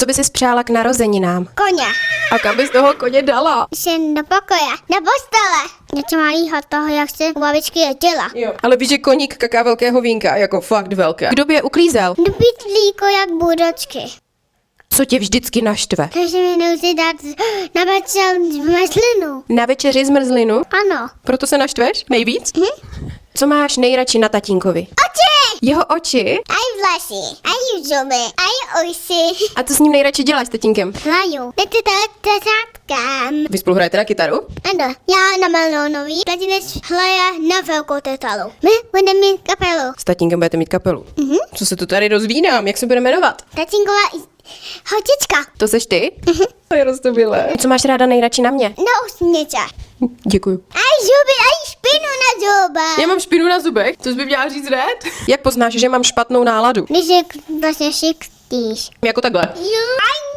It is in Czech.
Co by si spřála k narozeninám? Koně. A kam bys toho koně dala? Jsem do pokoje. Na postele. Něco malýho toho, jak se u babičky jezdila. Jo. Ale víš, že koník kaká velkého vínka, jako fakt velké. Kdo by je uklízel? Do pytlíku jak budočky. Co tě vždycky naštve? Takže mi nemusí dát na večer zmrzlinu. Na večeři zmrzlinu? Ano. Proto se naštveš? Nejvíc? Co máš nejradši na tatínkovi? Oči! Jeho oči? Aj vlasy, aj zuby, aj uši. A co s ním nejradši děláš s tatínkem? Hlaju. Jdete tetátkem. Vy spolu hrajete na kytaru? Ano, já na melonový, tatínec hraje na velkou tetalu. My budeme mít kapelu. S tatínkem budete mít kapelu. Co se tu tady rozvídám? Jak se bude jmenovat? Tatínková hočička. To seš ty? To je roztomilé. Co máš ráda nejradši na mě? Na usměče. Děkuju. Aj zuby, aj špinu na zubech. Já mám špinu na zubech? To jsi by měla říct hned? Jak poznáš, že mám špatnou náladu? Když je vlastně šiktíš. Jako takhle. Jo. Aj